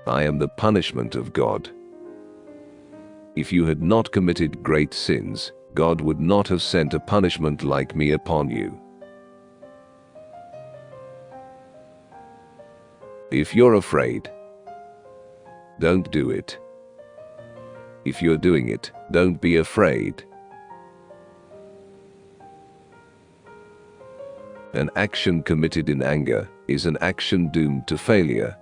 I am the punishment of God. If you had not committed great sins, God would not have sent a punishment like me upon you. If you're afraid, don't do it. If you're doing it, don't be afraid. An action committed in anger is an action doomed to failure.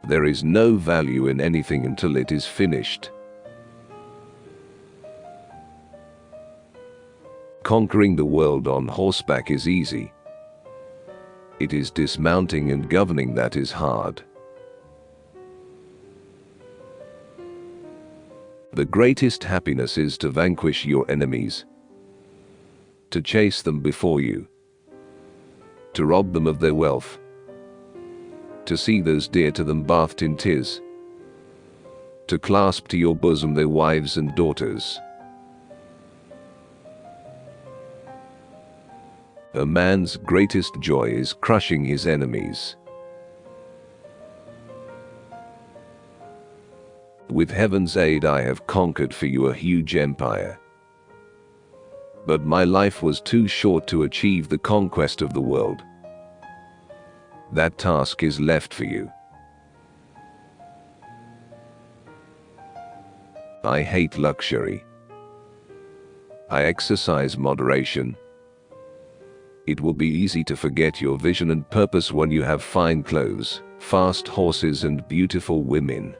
There is no value in anything until it is finished. Conquering the world on horseback is easy. It is dismounting and governing that is hard. The greatest happiness is to vanquish your enemies, to chase them before you, to rob them of their wealth, to see those dear to them bathed in tears, to clasp to your bosom their wives and daughters. A man's greatest joy is crushing his enemies. With heaven's aid I have conquered for you a huge empire. But my life was too short to achieve the conquest of the world. That task is left for you. I hate luxury. I exercise moderation. It will be easy to forget your vision and purpose when you have fine clothes, fast horses and beautiful women.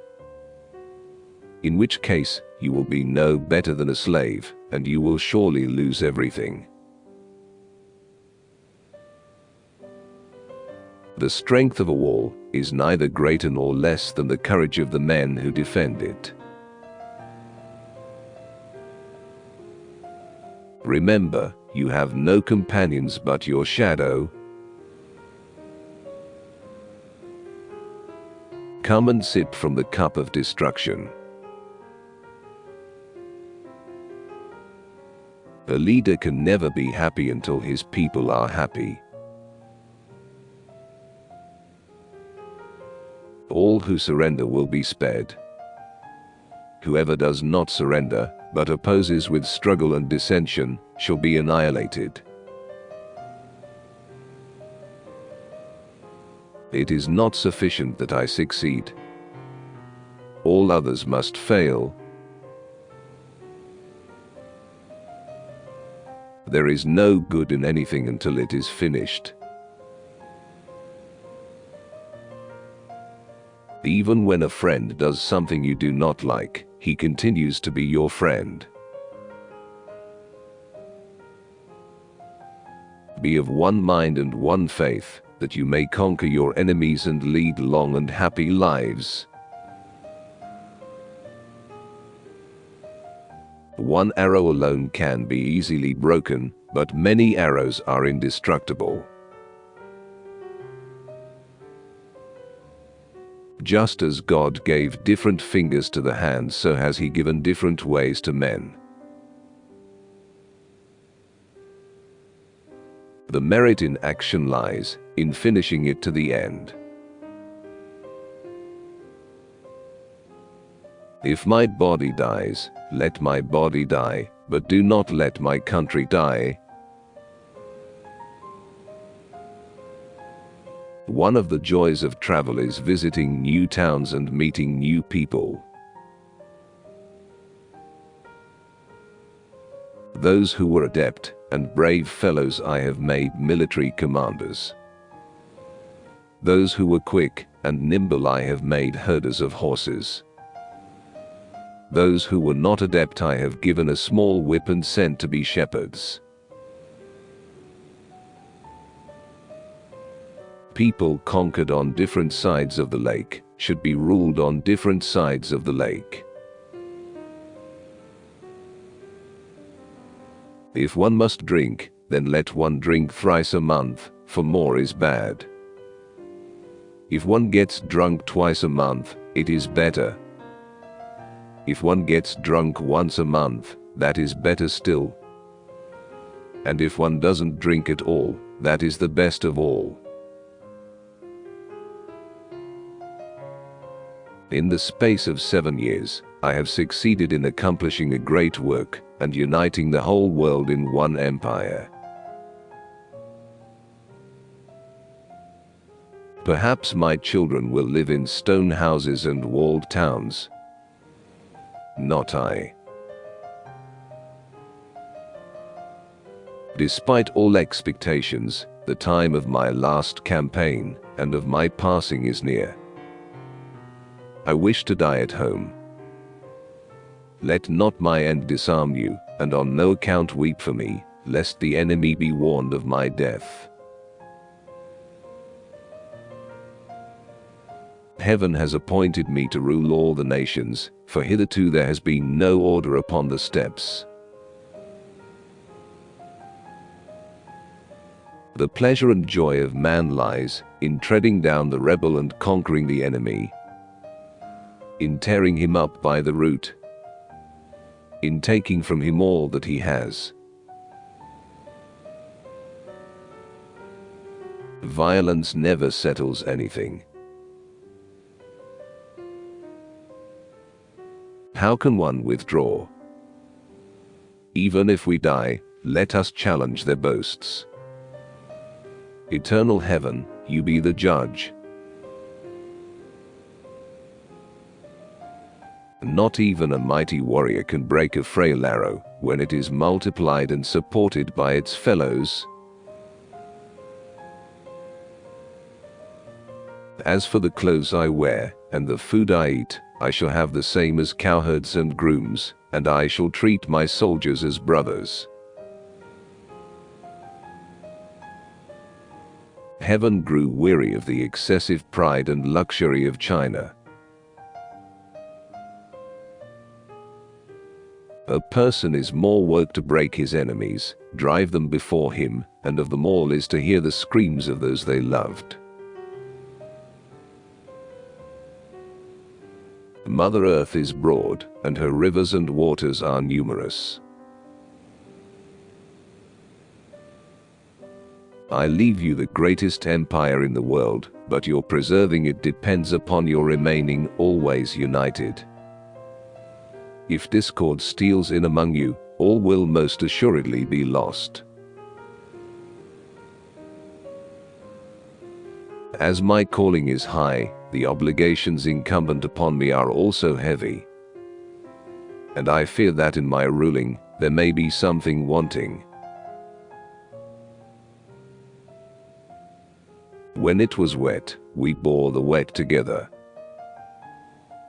In which case, you will be no better than a slave, and you will surely lose everything. The strength of a wall is neither greater nor less than the courage of the men who defend it. Remember, you have no companions but your shadow. Come and sip from the cup of destruction. A leader can never be happy until his people are happy. All who surrender will be spared. Whoever does not surrender, but opposes with struggle and dissension, shall be annihilated. It is not sufficient that I succeed. All others must fail. There is no good in anything until it is finished. Even when a friend does something you do not like, he continues to be your friend. Be of one mind and one faith, that you may conquer your enemies and lead long and happy lives. One arrow alone can be easily broken, but many arrows are indestructible. Just as God gave different fingers to the hands, so has He given different ways to men. The merit in action lies in finishing it to the end. If my body dies, let my body die, but do not let my country die. One of the joys of travel is visiting new towns and meeting new people. Those who were adept and brave fellows I have made military commanders. Those who were quick and nimble I have made herders of horses. Those who were not adept I have given a small whip and sent to be shepherds. People conquered on different sides of the lake should be ruled on different sides of the lake. If one must drink, then let one drink thrice a month, for more is bad. If one gets drunk twice a month, it is better. If one gets drunk once a month, that is better still. And if one doesn't drink at all, that is the best of all. In the space of 7 years, I have succeeded in accomplishing a great work and uniting the whole world in one empire. Perhaps my children will live in stone houses and walled towns. Not I. Despite all expectations, the time of my last campaign and of my passing is near. I wish to die at home. Let not my end disarm you, and on no account weep for me, lest the enemy be warned of my death. Heaven has appointed me to rule all the nations, for hitherto there has been no order upon the steppes. The pleasure and joy of man lies in treading down the rebel and conquering the enemy, in tearing him up by the root, in taking from him all that he has. Violence never settles anything. How can one withdraw? Even if we die, let us challenge their boasts. Eternal heaven, you be the judge. Not even a mighty warrior can break a frail arrow when it is multiplied and supported by its fellows. As for the clothes I wear and the food I eat, I shall have the same as cowherds and grooms, and I shall treat my soldiers as brothers. Heaven grew weary of the excessive pride and luxury of China. A person is more work to break his enemies, drive them before him, and of them all is to hear the screams of those they loved. Mother Earth is broad, and her rivers and waters are numerous. I leave you the greatest empire in the world, but your preserving it depends upon your remaining always united. If discord steals in among you, all will most assuredly be lost. As my calling is high, the obligations incumbent upon me are also heavy. And I fear that in my ruling, there may be something wanting. When it was wet, we bore the wet together.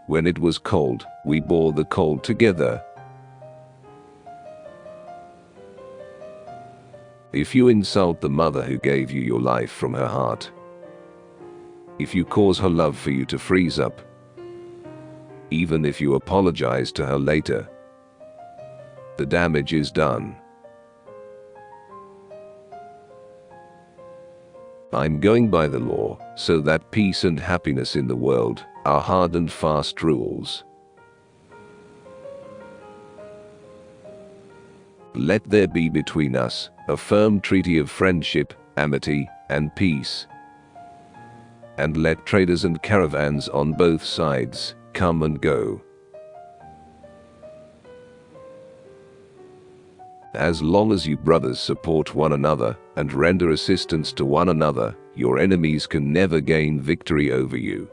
When it was cold, we bore the cold together. If you insult the mother who gave you your life from her heart, if you cause her love for you to freeze up, even if you apologize to her later, the damage is done. I'm going by the law, so that peace and happiness in the world are hard and fast rules. Let there be between us a firm treaty of friendship, amity, and peace. And let traders and caravans on both sides come and go. As long as you brothers support one another and render assistance to one another, your enemies can never gain victory over you.